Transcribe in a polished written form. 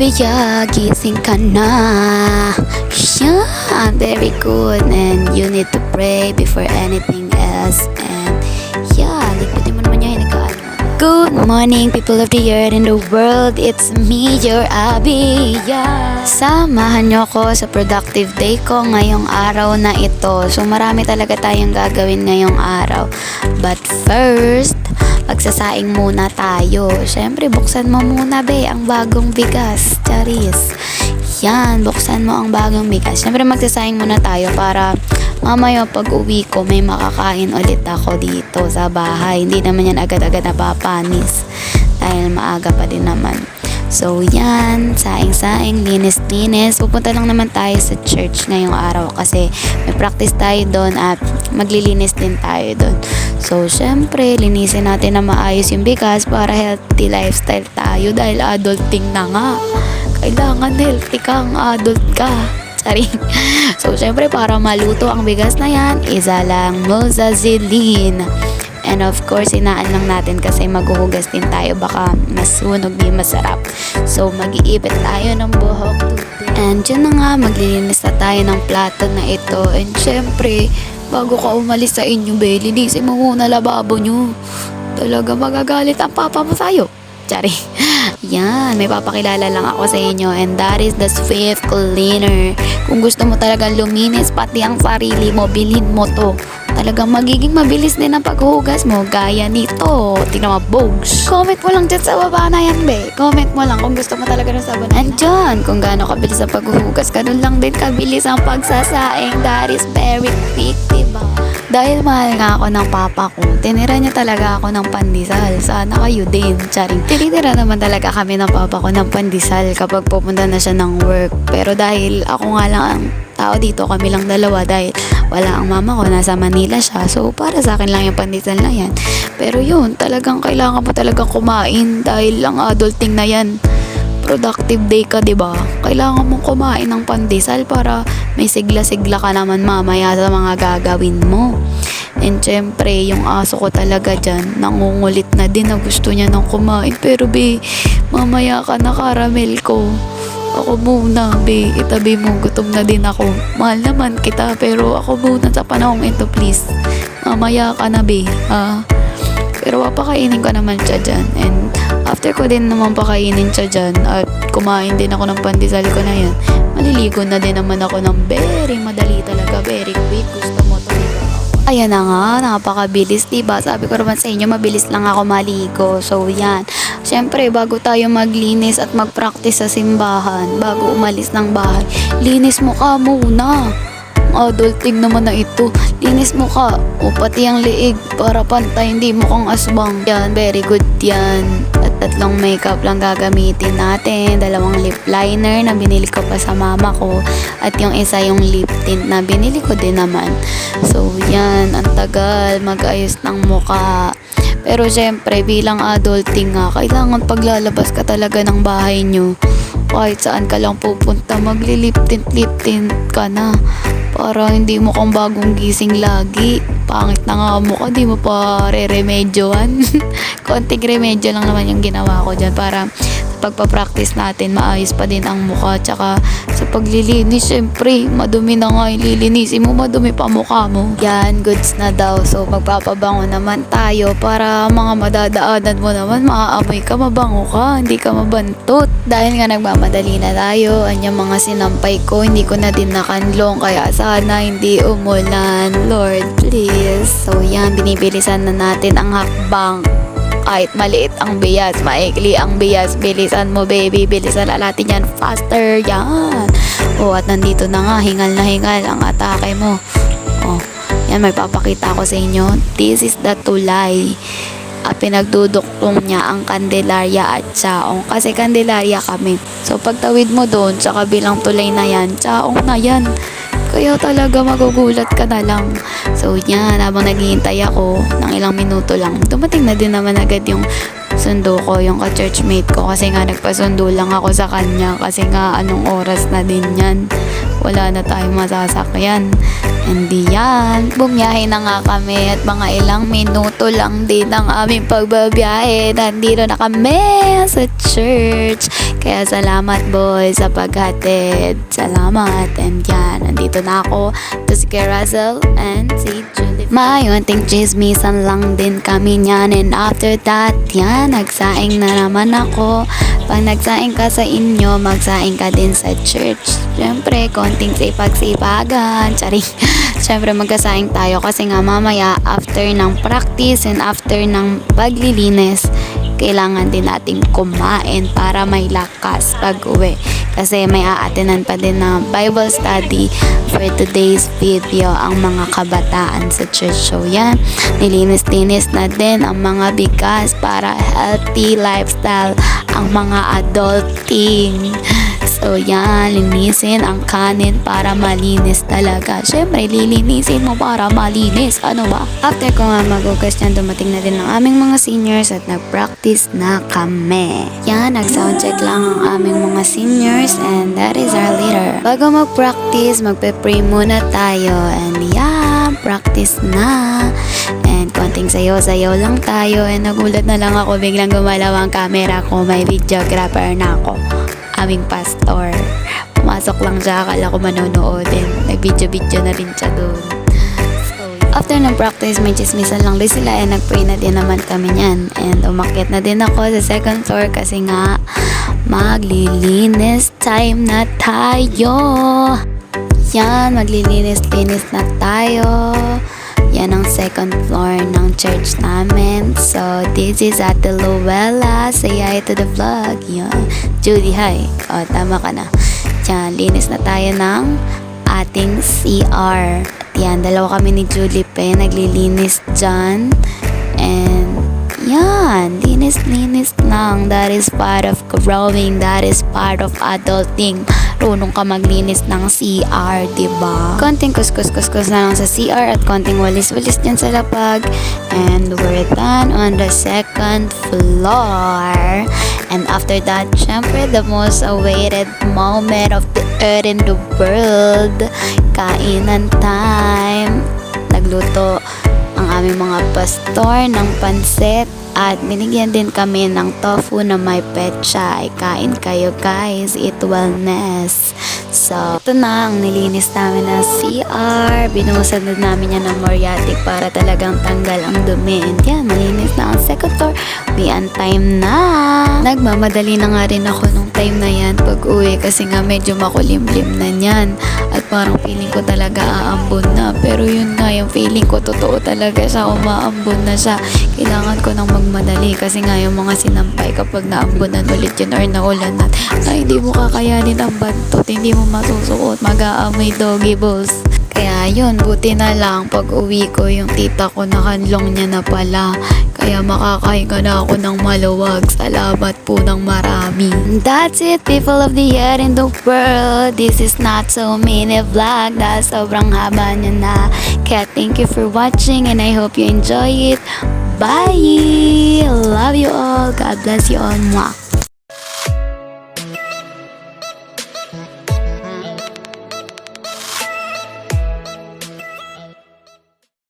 Abia, gising ka na. Yeah, very good. And you need to pray before anything else. And yeah, liputin mo naman yung hinigaan mo. Good morning, people of the earth and the world. It's me, your Abia. Samahan nyo ko sa productive day ko ngayong araw na ito. So marami talaga tayong gagawin ngayong araw. But first, magsasaing muna tayo. Siyempre, buksan mo muna ang bagong bigas. Charis. Yan, buksan mo ang bagong bigas. Siyempre, magsasaing muna tayo para mamaya pag uwi ko may makakain ulit ako dito sa bahay. Hindi naman yan agad-agad napapanis dahil maaga pa din naman. So yan, saing-saing, linis-linis. Pupunta lang naman tayo sa church ngayong araw kasi may practice tayo doon at maglilinis din tayo doon. So syempre, linisin natin na maayos yung bigas para healthy lifestyle tayo dahil adulting na nga. Kailangan healthy kang adult ka. Sorry. So, syempre, para maluto ang bigas na yan, isa lang mozzarella. And of course, inaan lang natin kasi maghuhugas din tayo. Baka masunog, di masarap. So, mag-iipit tayo ng buhok. And yun na nga, maglilinis na tayo ng plato na ito. And syempre, bago ka umalis sa inyo, linisin mo muna lababo nyo. Talaga magagalit ang papa mo sa'yo. Sorry. Yan, may papakilala lang ako sa inyo and that is the Swift Cleaner. Kung gusto mo talagang luminis pati ang sarili mo, bilhin mo to. Talagang magiging mabilis din ang paghuhugas mo gaya nito. Tingnan mo, bogs. Comment mo lang dyan sa baba na yan, Comment mo lang kung gusto mo talaga ng sabon. And dyan, kung gaano kabilis ang paghuhugas, ganun lang din kabilis ang pagsasaing. That is very quick, diba? Dahil mahal nga ako ng papa ko, tinira niya talaga ako ng pandesal. Sana kayo din, charing. Tinitira naman talaga kami ng papa ko ng pandesal kapag pupunta na siya ng work. Pero dahil ako nga lang ang tao dito, kami lang dalawa dahil wala ang mama ko, nasa Manila siya. So, para sa akin lang yung pandesal na yan. Pero yun, talagang kailangan mo talagang kumain dahil ang adulting na yan. Productive day ka, diba? Kailangan mong kumain ng pandesal para may sigla-sigla ka naman mamaya sa mga gagawin mo. And syempre, yung aso ko talaga dyan, nangungulit na din na gusto niya nang kumain. Pero mamaya ka na caramel ko. Ako muna, itabi mo, gutom na din ako. Mahal naman kita, pero ako muna sa panahong ito, please. Mamaya ka na, ha? Pero papakainin ko naman siya dyan. And after ko din naman pakainin siya dyan at kumain din ako ng pandesal ko na yan, maliligo na din naman ako ng very madali talaga, very quick. Gusto mo to, diba? Ayan na nga, napakabilis, diba? Sabi ko naman sa inyo, mabilis lang ako maligo. So yan, syempre bago tayo maglinis at mag-practice sa simbahan, bago umalis ng bahay, linis mo ka muna. Adulting naman na ito. Linis mo ka. O pati ang liig para pantay, hindi mo kang aswang. Yan, very good yan. At 3 makeup lang gagamitin natin. 2 lip liner na binili ko pa sa mama ko. At yung isa yung lip tint na binili ko din naman. So yan, ang tagal mag-ayos ng muka. Pero syempre, bilang adulting nga, kailangan paglalabas ka talaga ng bahay nyo. Kahit saan ka lang pupunta, magli-lip tint ka na. Para hindi mo kang bagong gising lagi. Pangit na nga mo ka, di mo pa re-remedyoan. Konting remedyo lang naman yung ginawa ko dyan para sa pagpa-practice natin, maayos pa din ang mukha. Tsaka sa paglilinis, syempre, madumi na nga ililinisin mo, madumi pa mukha mo. Yan, goods na daw. So, magpapabango naman tayo para mga madadaanan mo naman, maaamoy ka, mabango ka, hindi ka mabantot. Dahil nga nagmamadali na tayo, anyang mga sinampay ko, hindi ko na din nakanlong, kaya sana hindi umulan. Lord, please. So, yan, binibilisan na natin ang hakbang. Kahit maliit ang bias, maikli ang bias, bilisan mo, baby, bilisan natin yan faster. Yan. O, at nandito na nga, hingal na hingal ang atake mo. O, yan, may papakita ko sa inyo. This is the tulay. Pinagduduktong niya ang Candelaria at Chaong. Kasi Candelaria kami. So, pagtawid mo doon, sa kabilang tulay na yan, Chaong na yan. Kaya talaga magugulat ka na lang. So yan, habang naghihintay ako ng ilang minuto lang, dumating na din naman agad yung sundo ko, yung ka-churchmate ko. Kasi nga nagpasundo lang ako sa kanya. Kasi nga anong oras na din yan. Wala na tayong masasakyan. Hindi yan. Bumiyahe na nga kami at mga ilang minuto lang din ang aming pagbabiyahe. Nandito na kami sa church. Kaya salamat boy sa paghatid. Salamat. And yan, nandito na ako. Ito si Kuya Russell and si Julie. May unting chismisan lang din kami niyan. And after that, yan, nagsaing na naman ako. Pag nagsaing ka sa inyo, magsaing ka din sa church. Siyempre, konting sipag-sipagan. Charing. Siyempre, magkasaing tayo kasi nga mamaya, after ng practice and after ng paglilinis, kailangan din nating kumain para may lakas pag uwi. Kasi may aatinan pa din na Bible study for today's video ang mga kabataan sa church. So yan, nilinis-linis na din ang mga bigas para healthy lifestyle ang mga adulting. So yan, linisin ang kanin para malinis talaga. Siyempre, lilinisin mo para malinis. Ano ba? After ko nga mag-ugas yan, dumating na din ang aming mga seniors at nag-practice na kami. Yan, nag-soundcheck lang ang aming mga seniors and that is our leader. Bago mag-practice, magpe-pray muna tayo and yan, practice na. And konting sayo-sayo lang tayo and nagulat na lang ako, biglang gumalaw ang camera ko. May videographer na ako. Aming pastor. Pumasok lang siya, akala ko manonoodin. Nag-video-video na rin siya doon. So, after ng practice, may chismisan lang din sila and nag-pray na din naman kami niyan. And umakyat na din ako sa second floor kasi nga maglilinis time na tayo. Yan, maglilinis-linis na tayo. Yan ang second floor ng church namin. So, this is Ate Luella. Say hi to the vlog. Yan. Judy, hi. O, tama ka na. Yan, linis na tayo ng ating CR. Yan, dalawa kami ni Julie Pe. Naglilinis dyan. And, yan, linis-linis lang. That is part of growing. That is part of adulting. Runong ka maglinis ng CR, diba? Konting kuskus-kuskus na lang sa CR at konting walis-walis dyan sa lapag. And we're done on the second floor. And after that, syempre, the most awaited moment of the earth in the world. Kainan time. Nagluto ang aming mga pastor ng pansit. At binigyan din kami ng tofu na may petsa. Kain kayo guys, eat wellness. So, ito na ang nilinis namin na CR. Binuhusan na namin yan ng Moriatic para talagang tanggal ang dumi. And yan, malinis na ang second floor. We on time na. Nagmamadali na nga rin ako nung time na yan pag uwi kasi nga medyo makulimlim na yan. At parang feeling ko talaga aambon na. Pero yun nga, yung feeling ko totoo talaga siya. Umaambon na siya. Kailangan ko nang magmadali kasi nga yung mga sinampay kapag naambunan ulit yun or naulanan ay hindi mo kakayanin ang bantot, hindi mo masusuot, mag-aamoy doggy balls. Kaya yun, buti na lang pag uwi ko yung tita ko nakanlong niya na pala. Kaya makakahinga na ako ng maluwag. Salamat po ng marami. That's it, people of the year in the world. This is not so mini vlog dahil sobrang haba niya na. Kaya thank you for watching and I hope you enjoy it. Bye! Love you all. God bless you all. Mwah.